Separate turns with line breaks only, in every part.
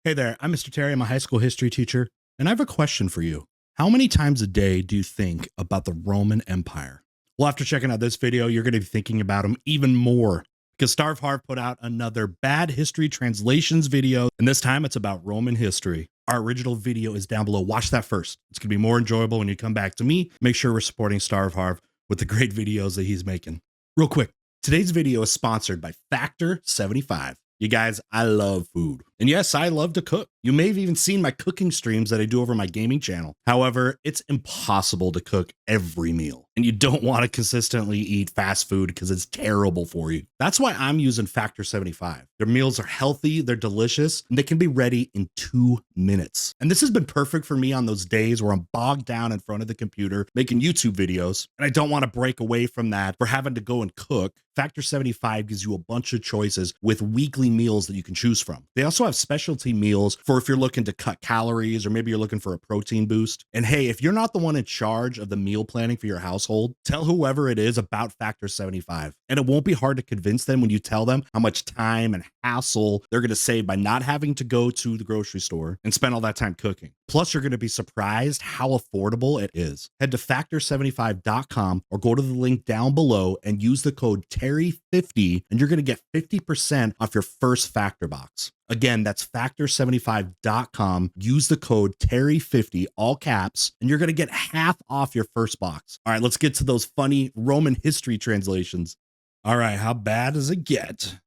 Hey there, I'm Mr. Terry. I'm a high school history teacher, and I have a question for you. How many times a day do you think about the Roman Empire? Well, after checking out this video, you're going to be thinking about them even more because StarvHarv put out another bad history translations video, and this time it's about Roman history. Our original video is down below. Watch that first. It's going to be more enjoyable when you come back to me. Make sure we're supporting StarvHarv with the great videos that he's making. Real quick, today's video is sponsored by Factor 75. You guys, I love food. And yes, I love to cook. You may have even seen my cooking streams that I do over my gaming channel. However, it's impossible to cook every meal. And you don't want to consistently eat fast food because it's terrible for you. That's why I'm using Factor 75. Their meals are healthy, they're delicious, and they can be ready in 2 minutes. And this has been perfect for me on those days where I'm bogged down in front of the computer making YouTube videos, and I don't want to break away from that for having to go and cook. Factor 75 gives you a bunch of choices with weekly meals that you can choose from. They also have specialty meals for if you're looking to cut calories or maybe you're looking for a protein boost. And hey, if you're not the one in charge of the meal planning for your household, tell whoever it is about Factor 75. And it won't be hard to convince them when you tell them how much time and hassle they're going to save by not having to go to the grocery store and spend all that time cooking. Plus, you're going to be surprised how affordable it is. Head to factor75.com or go to the link down below and use the code Terry50 and you're going to get 50% off your first Factor box. Again, that's factor75.com. Use the code Terry50, all caps, and you're going to get half off your first box. All right, let's get to those funny Roman history translations. All right, how bad does it get?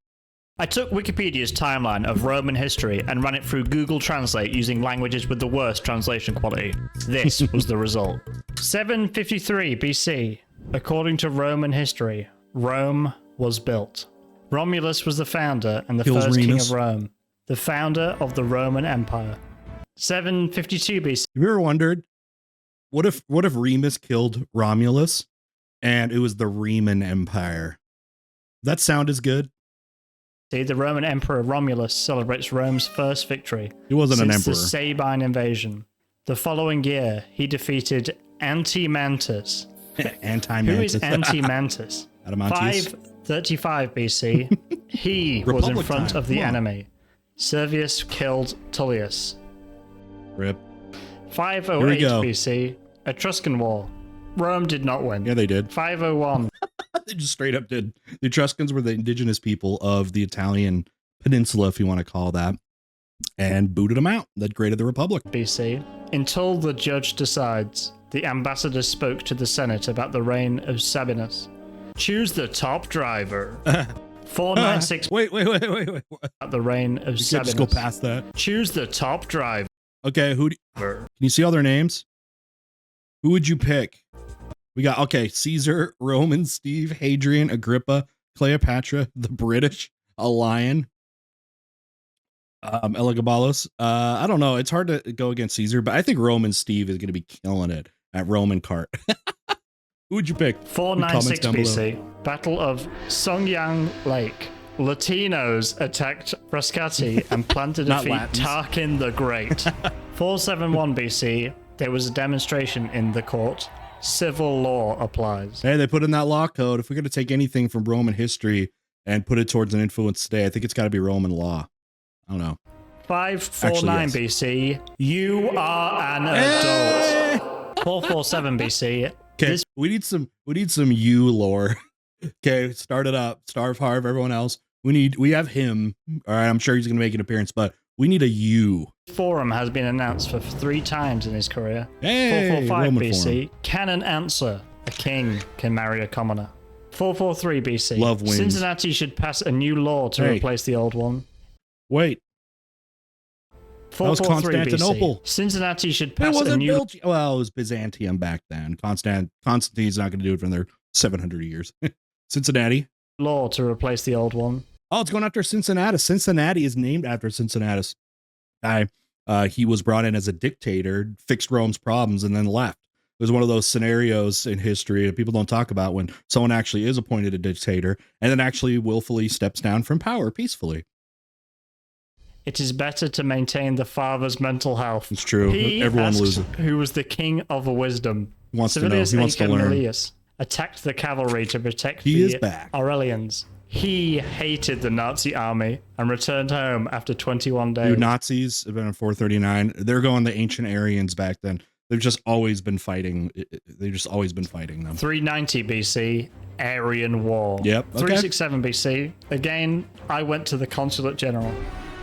I took Wikipedia's timeline of Roman history and ran it through Google Translate using languages with the worst translation quality. This was the result. 753 BC. According to Roman history, Rome was built. Romulus was the founder and the first king of Rome, the founder of the Roman Empire. 752 BC.
Have you ever wondered, what if Remus killed Romulus and it was the Roman Empire? That sound is good.
The Roman Emperor Romulus celebrates Rome's first victory.
He wasn't an emperor.
Since the Sabine invasion. The following year, he defeated Antimantus.
Anti-Mantis.
Who is Antimantus? 535 BC. He was in front of the enemy. Servius killed Tullius.
Rip.
508 BC. Etruscan War. Rome did not win.
Yeah, they did.
501.
They just straight up did. The Etruscans were the indigenous people of the Italian peninsula, if you want to call that, and booted them out. That created the Republic.
BC. Until the judge decides, the ambassador spoke to the Senate about the reign of Sabinus. Choose the top driver. 496.
Wait.
At the reign of Sabinus.
Just go past that.
Choose the top driver.
Okay, can you see all their names? Who would you pick? We got, okay, Caesar, Roman, Steve, Hadrian, Agrippa, Cleopatra, the British, a lion, Elagabalus. I don't know. It's hard to go against Caesar, but I think Roman Steve is going to be killing it at Roman cart. Who would you pick?
496 BC, Battle of Songyang Lake. Latinos attacked Frascati and planned to defeat Tarquin the Great. 471 BC, there was a demonstration in the court. Civil law applies. Hey,
they put in that law code. If we're going to take anything from Roman history and put it towards an influence today, I think it's got to be Roman law. I don't know.
549 BC, you are an adult. 447 BC.
Okay, we need some you lore. Okay, start it up. StarvHarv, everyone else. We have him. All right, I'm sure he's going to make an appearance, but we need a you.
Forum has been announced for 3 times in his career.
Hey,
445
Roman
BC.
Forum.
Canon answer. A king can marry a commoner. 443 BC.
Love wins.
Cincinnati should pass a new law to replace the old one.
Wait.
443
Constantinople.
BC. Cincinnati should pass a new...
Well, it was Byzantium back then. Constantine's not going to do it for another 700 years. Cincinnati.
Law to replace the old one.
Oh, it's going after Cincinnatus. Cincinnati is named after Cincinnatus. He was brought in as a dictator, fixed Rome's problems, and then left. It was one of those scenarios in history that people don't talk about when someone actually is appointed a dictator and then actually willfully steps down from power peacefully.
It is better to maintain the father's mental health.
It's true. Everyone loses.
Who was the king of wisdom?
He wants to know. He wants to learn.
Aurelius attacked the cavalry to protect the Aurelians. He hated the Nazi army and returned home after 21 days.
Dude, Nazis have been in 439. They're going the ancient Aryans back then. They've just always been fighting. They've just always been fighting them.
390 BC, Aryan War.
Yep. Okay.
367 BC, again, I went to the Consulate General.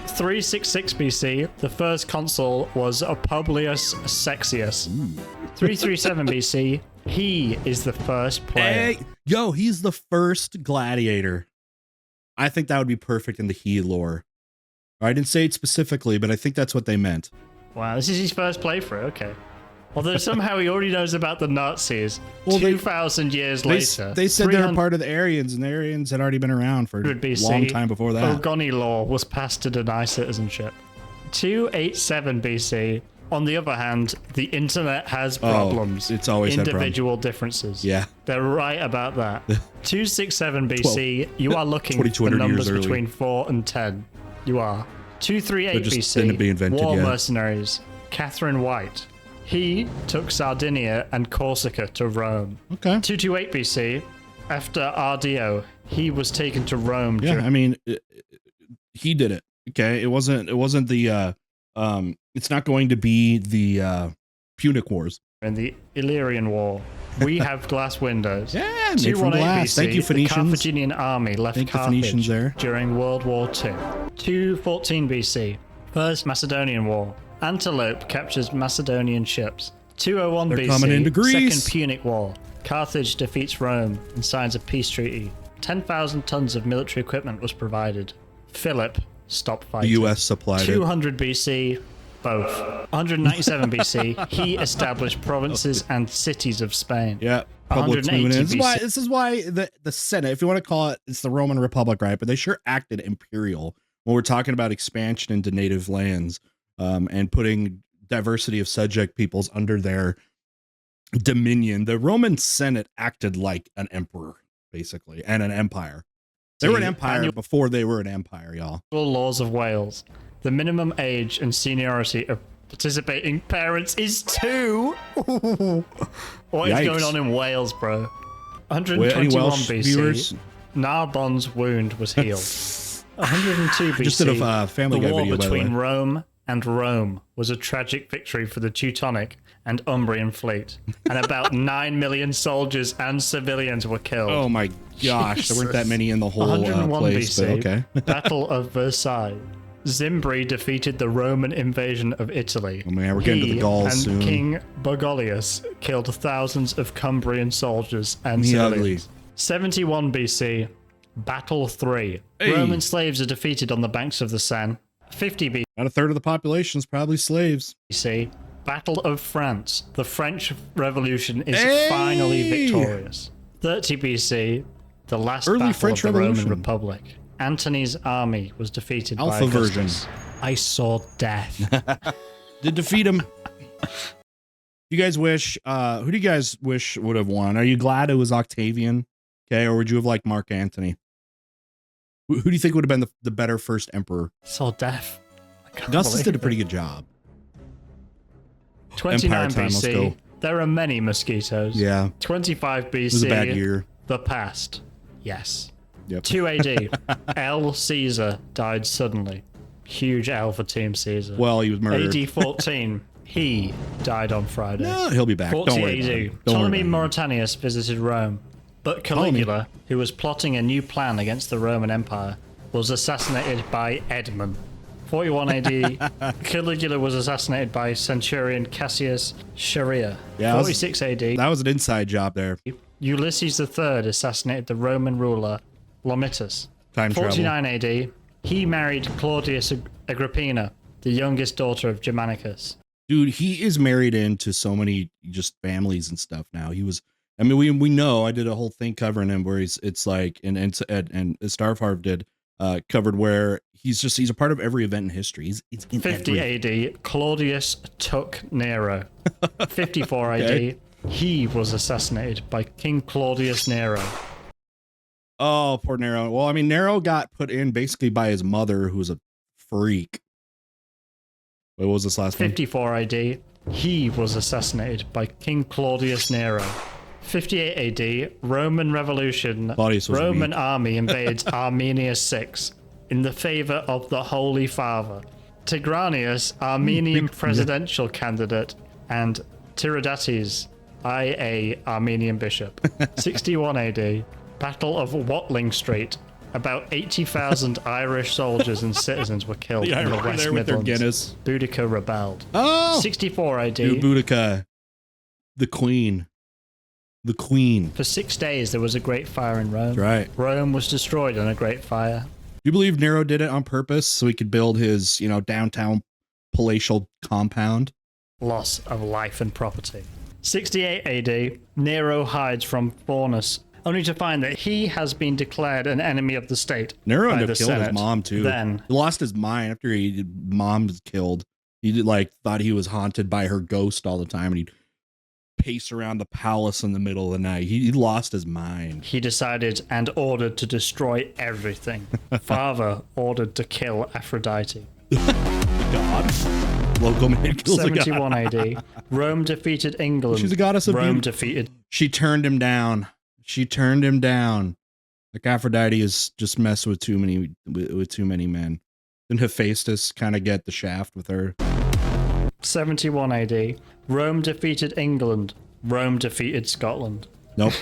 366 BC, the first consul was Publius Sexius. 337 BC, he is the first player.
Hey, yo, he's the first gladiator. I think that would be perfect in the he lore. I didn't say it specifically, but I think that's what they meant.
Wow, this is his first playthrough, okay. Although somehow he already knows about the Nazis.
Well,
2,000 years later.
They said they were part of the Aryans, and the Aryans had already been around for a
BC,
long time before that.
Ogoni law was passed to deny citizenship. 287 BC. On the other hand, the internet has problems.
It's always had
individual differences.
Yeah.
They're right about that. 267 BC, you are looking for numbers between 4 and 10. You are. 238 BC, war mercenaries. Catherine White. He took Sardinia and Corsica to Rome.
Okay.
228 BC, after Ardio, he was taken to Rome.
Yeah, I mean, he did it. Okay, it wasn't the it's not going to be the Punic Wars.
In the Illyrian War, we have glass windows.
Yeah, made from glass.
BC,
Thank you, Phoenicians.
The Carthaginian army left Carthage during World War II. 214 BC, First Macedonian War. Antelope captures Macedonian ships. 201 BC,
coming into Greece.
Second Punic War. Carthage defeats Rome and signs a peace treaty. 10,000 tons of military equipment was provided. Philip stopped fighting.
The U.S. supplied
200 BC, both. 197 BC, he established provinces and cities of Spain.
Yeah.
180 BC.
This is why the Senate, if you want to call it, it's the Roman Republic, right? But they sure acted imperial when we're talking about expansion into native lands. And putting diversity of subject peoples under their dominion. The Roman Senate acted like an emperor, basically, and an empire. They were an empire before they were an empire, y'all.
Laws of Wales. The minimum age and seniority of participating parents is 2. What is going on in Wales, bro? 121 BC, viewers? Narbonne's wound was healed. 102 BC,
I just did a Family Guy video,
between Rome and Rome was a tragic victory for the Teutonic and Umbrian fleet, and about 9 million soldiers and civilians were killed.
Oh my gosh, there weren't that many in the whole
101
place,
BC,
but okay.
Battle of Versailles. Zimbri defeated the Roman invasion of Italy.
Oh man, we're getting to the Gauls soon.
King Bogolius killed thousands of Cumbrian soldiers and civilians. 71 BC, Battle 3. Hey. Roman slaves are defeated on the banks of the Seine. 50 BC.
About a third of the population is probably slaves.
Battle of France. The French Revolution is finally victorious. 30 BC. The last battle French of the Roman Republic. Antony's army was defeated by Augustus. I saw death.
Did defeat him. You guys wish, who do you guys wish would have won? Are you glad it was Octavian? Okay, or would you have liked Mark Antony? Who do you think would have been the better first emperor?
Saw death.
Augustus did a pretty good job.
29 BC. There are many mosquitoes.
Yeah.
25 BC.
It was a bad year.
The past. Yes.
Yep.
2 AD. L. Caesar died suddenly. Huge L for Team Caesar.
Well, he was murdered.
AD 14. He died on Friday.
No, he'll be back.
40
Don't worry.
AD. Ptolemy Mauritanius visited Rome. But Caligula, who was plotting a new plan against the Roman Empire, was assassinated by Edmund. 41 AD, Caligula was assassinated by Centurion Cassius Chaerea.
Yeah,
46 AD,
that was an inside job there.
Ulysses III assassinated the Roman ruler Lomitus.
Time
49 AD, he married Claudius Agrippina, the youngest daughter of Germanicus.
Dude, he is married into so many just families and stuff now. He was, I mean, we know, I did a whole thing covering him where it's like, and StarvHarv did, covered where he's a part of every event in history. He's in
50 AD, Claudius took Nero. 54 AD, he was assassinated by King Claudius Nero.
Oh, poor Nero. Well, I mean, Nero got put in basically by his mother, who was a freak. What was this last
54 AD, he was assassinated by King Claudius Nero. 58 AD, Roman Revolution.
Claudius was
Roman
weak.
army invades Armenia 6 in the favor of the Holy Father. Tigranius, Armenian presidential candidate, and Tiridates, IA, Armenian bishop. 61 AD, Battle of Watling Street. About 80,000 Irish soldiers and citizens were killed in the West
there with their
Midlands.
Guinness.
Boudica rebelled.
Oh!
64 AD.
Dude, Boudica. The queen. The queen.
For 6 days, there was a great fire in Rome.
That's right.
Rome was destroyed in a great fire.
Do you believe Nero did it on purpose so he could build his, downtown palatial compound?
Loss of life and property. 68 AD, Nero hides from Faunus, only to find that he has been declared an enemy of the state.
Nero
by
ended
the
up killing
Senate.
his mom too.
Then
He lost his mind after mom was killed. He thought he was haunted by her ghost all the time, and he'd pace around the palace in the middle of the night. He lost his mind.
he decided and ordered to destroy everything. Father ordered to kill Aphrodite.
God. Local man kills a god.
71 AD, Rome defeated England.
She's a goddess of
Rome
beauty.
defeated.
She turned him down. Like Aphrodite is just messed with too many men. Didn't Hephaestus kind of get the shaft with her?
71 AD, Rome defeated England. Rome defeated Scotland.
Nope.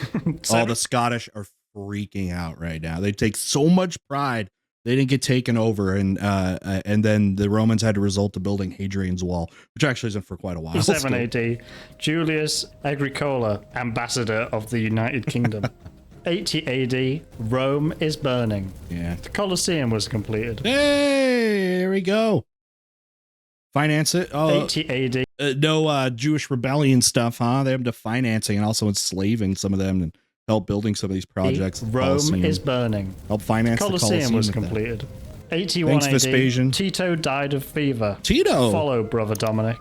All the Scottish are freaking out right now. They take so much pride. They didn't get taken over, and then the Romans had to resort to building Hadrian's Wall, which actually isn't for quite a while.
7 AD, Julius Agricola, ambassador of the United Kingdom. 80 AD, Rome is burning.
Yeah.
The Colosseum was completed.
Hey, there we go. Finance it. Oh,
80 AD,
no Jewish rebellion stuff, huh? They have to financing and also enslaving some of them and help building some of these projects.
Rome
Colosseum.
is burning.
Help finance the
Colosseum was
with that.
completed. 81
Thanks,
AD,
Vespasian.
Tito died of fever.
Tito,
Follow, brother Dominic.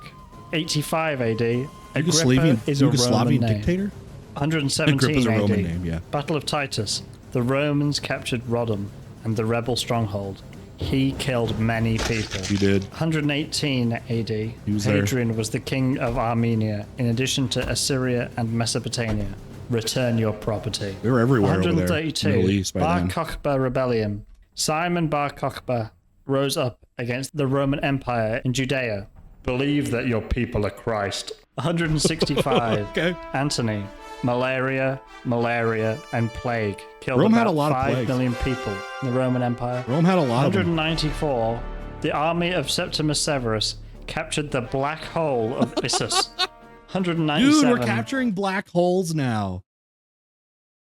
85 AD,
Yugoslavian
Agrippa is a Roman name.
dictator.
117
Agrippa's a
AD,
Roman name, yeah.
Battle of Titus. The Romans captured Rhodope and the rebel stronghold. He killed many people.
He did.
118 AD,
was there.
Hadrian was the king of Armenia, in addition to Assyria and Mesopotamia. Return your property.
They were everywhere over there.
132,
Middle East by
Bar
then.
Kokhba rebellion. Simon Bar Kokhba rose up against the Roman Empire in Judea. Believe that your people are Christ. 165,
Okay.
Antony. Malaria, and plague killed
Rome
about
had a lot of
5
plagues.
million people in the Roman Empire.
Rome had a lot of them.
194, the army of Septimus Severus captured the black hole of Issus. 197.
Dude, we're capturing black holes now.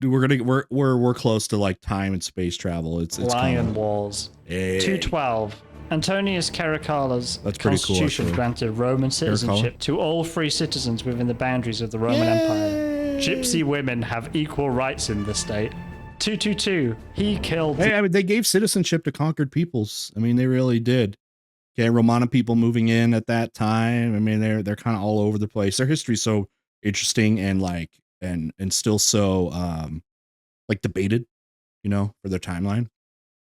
Dude, we're close to like time and space travel. It's
Lion
coming.
Walls.
Hey.
212. Antonius Caracalla
That's pretty cool,
constitution
actually.
granted Roman citizenship
Caracalla?
to all free citizens within the boundaries of the Roman Empire. Gypsy women have equal rights in the state. 222. He killed.
Hey, I mean, they gave citizenship to conquered peoples. I mean, they really did. Okay, Romana people moving in at that time. I mean, they're kind of all over the place. Their history's so interesting and and still so debated, for their timeline.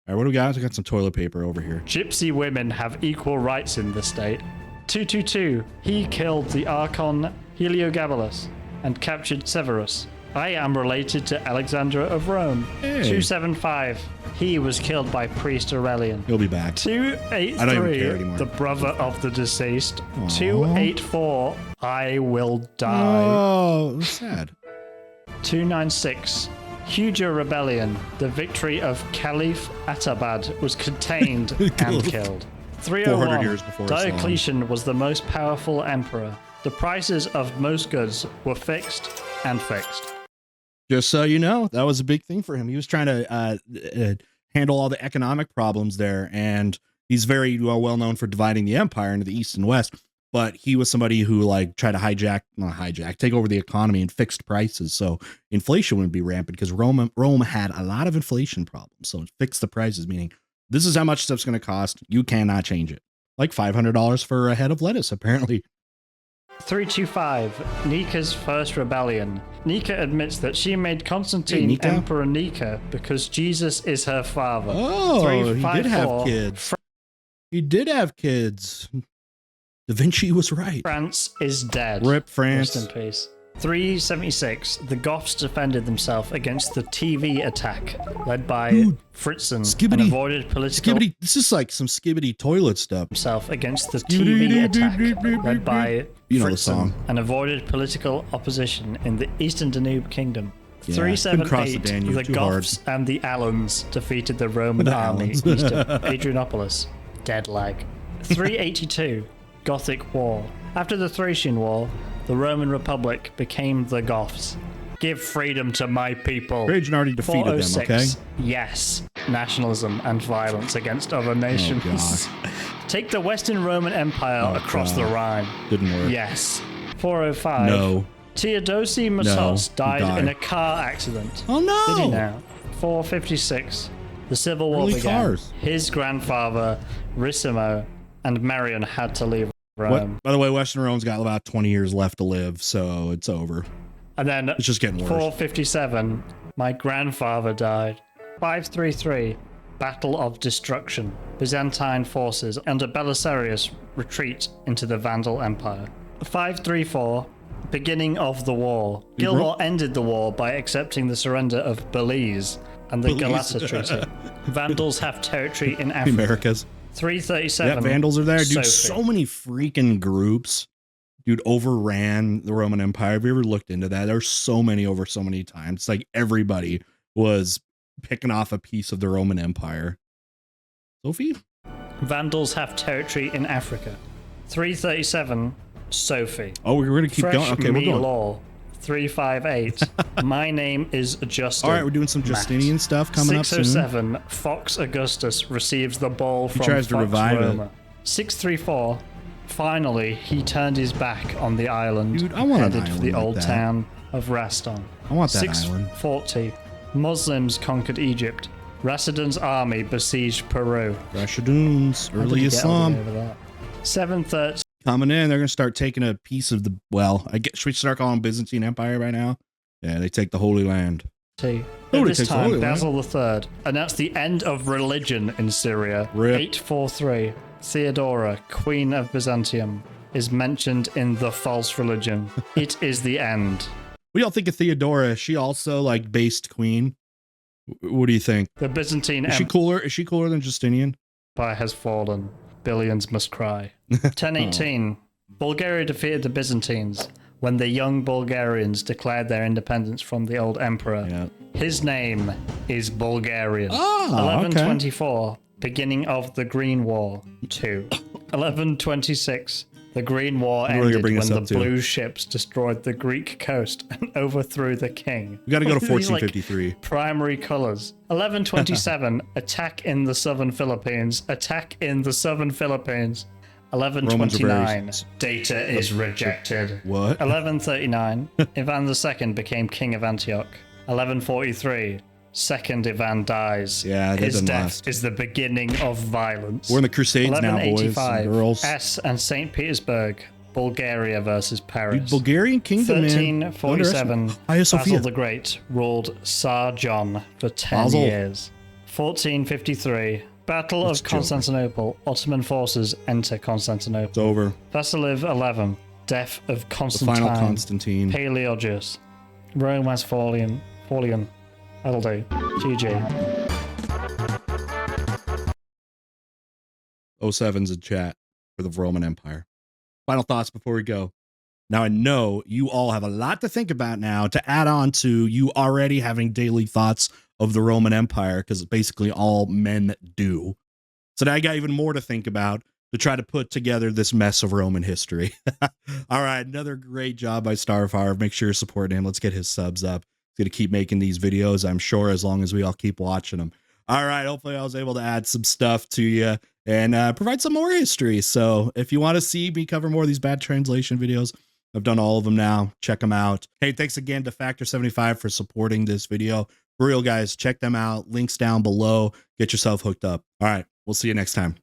All right, what do we got? We got some toilet paper over here.
Gypsy women have equal rights in the state. 222. He killed the Archon Heliogabalus and captured Severus. I am related to Alexander of Rome.
Hey.
275. He was killed by priest Aurelian.
He'll be back. I don't even care
283.
anymore.
The brother of the deceased.
Aw.
284. I will die.
Oh, sad.
296. Huger rebellion. The victory of Caliph Atabad was contained and killed. 301.
400 years before Islam.
Diocletian was the most powerful emperor. The prices of most goods were fixed and fixed.
Just so you know, that was a big thing for him. He was trying to handle all the economic problems there, and he's very well known for dividing the empire into the east and west. But he was somebody who tried to take over the economy and fixed prices, so inflation wouldn't be rampant because Rome had a lot of inflation problems. So it fixed the prices, meaning this is how much stuff's going to cost. You cannot change it. Like $500 for a head of lettuce, apparently.
325. Nika's first rebellion. Nika admits that she made Constantine
Hey, Nika?
Emperor Nika because Jesus is her father.
Oh, he did have
354.
kids. He did have kids. Da Vinci was right.
France is dead.
Rip France.
Rest in peace. 376, the Goths defended themselves against the TV attack led by Fritzen and avoided political
This is like some skibbity toilet stuff.
himself against the TV attack led by
You know the
Fritzen
song.
and avoided political opposition in the Eastern Danube Kingdom.
Yeah, couldn't cross
378,
the Danube,
the
too
Goths and the Alans defeated the Roman army east of Adrianopolis. Dead lag. 382, Gothic War. After the Thracian War, the Roman Republic became the Goths. Give freedom to my people.
Trajan already defeated them, okay?
Yes, nationalism and violence against other nations. Take the Western Roman Empire across the Rhine.
Didn't work.
Yes. 405.
No.
Theodosi Masos died in a car accident.
Oh no!
Did he now? 456. The Civil War
Early
began.
cars.
His grandfather, Rissimo, and Marion had to leave Rome.
By the way, Western Rome's got about 20 years left to live, so it's over.
And then
It's just getting worse.
457, my grandfather died. 533, Battle of Destruction. Byzantine forces under Belisarius retreat into the Vandal Empire. 534, beginning of the war. Gilmore ended the war by accepting the surrender of Belize and the Galata Treaty. Vandals have territory in
The
Africa.
Americas.
337.
Yeah, Vandals are there. Dude,
Sophie.
so many freaking groups. Dude, overran the Roman Empire. Have you ever looked into that? There's so many over so many times. It's like everybody was picking off a piece of the Roman Empire. Sophie?
Vandals have territory in Africa. 337, Sophie.
Oh, we're going to keep
Fresh
going. Okay, we're
me
going.
law. 358, my name is Justin.
All right, we're doing some Justinian
Matt.
stuff coming up soon.
607, Fox Augustus receives the ball from
tries to
Fox
revive it.
Roma. 634, finally, he turned his back on the island,
Dude, I want an
headed for
island
the
like
old
that.
town of Raston.
I want that island.
640, Muslims conquered Egypt. Rashidun's army besieged Peru.
Rashiduns,
How did
early
he get all the way
Islam.
over that? 730,
Coming in, they're going to start taking a piece of the, well, I guess, should we start calling Byzantine Empire right now? Yeah, they take the Holy Land.
At
Nobody
this
takes the
time,
Holy Land.
Basil III announced the end of religion in Syria.
Rip.
843, Theodora, Queen of Byzantium, is mentioned in the false religion. It is the end.
What do y'all think of Theodora? Is she also like based queen? What do you think?
The Byzantine
Is she cooler? Is she cooler than Justinian?
Empire has fallen. Billions must cry. 1018, Bulgaria defeated the Byzantines when the young Bulgarians declared their independence from the old emperor.
Yeah.
His name is Bulgarian.
Oh,
1124, beginning of the Green War 2. 1126, the Green War
What are you
ended
bringing
when
us
the
up to?
blue ships destroyed the Greek coast and overthrew the king.
We got to go to
These, like,
1453.
primary colors. 1127, attack in the southern Philippines. Attack in the southern Philippines.
Romans
1129,
are very-
data is rejected.
What?
1139, Ivan II became king of Antioch. 1143, second Ivan dies.
Yeah, that
His
didn't
death
last.
is the beginning of violence.
We're in the Crusades now, boys and
1185,
girls.
S and St. Petersburg, Bulgaria versus Paris.
Dude, Bulgarian kingdom, man.
1347,
Hagia
Basil
Sophia.
the Great ruled Tsar John for 10
Basil.
years. 1453, Battle
Let's
of
chill.
Constantinople. Ottoman forces enter
It's
Constantinople.
over.
Vasiliv 11, death of
The
Constantine.
final Constantine.
Paleologus. Rome has fallen. That'll do. GG.
07's in chat for the Roman Empire. Final thoughts before we go. Now, I know you all have a lot to think about now to add on to you already having daily thoughts of the Roman Empire, because basically all men do. So now I got even more to think about to try to put together this mess of Roman history. All right, another great job by StarvHarv. Make sure you're supporting him. Let's get his subs up. He's going to keep making these videos, I'm sure, as long as we all keep watching them. All right, hopefully I was able to add some stuff to you and provide some more history. So if you want to see me cover more of these bad translation videos, I've done all of them now. Check them out. Hey, thanks again to Factor75 for supporting this video. For real, guys, check them out. Links down below. Get yourself hooked up. All right, we'll see you next time.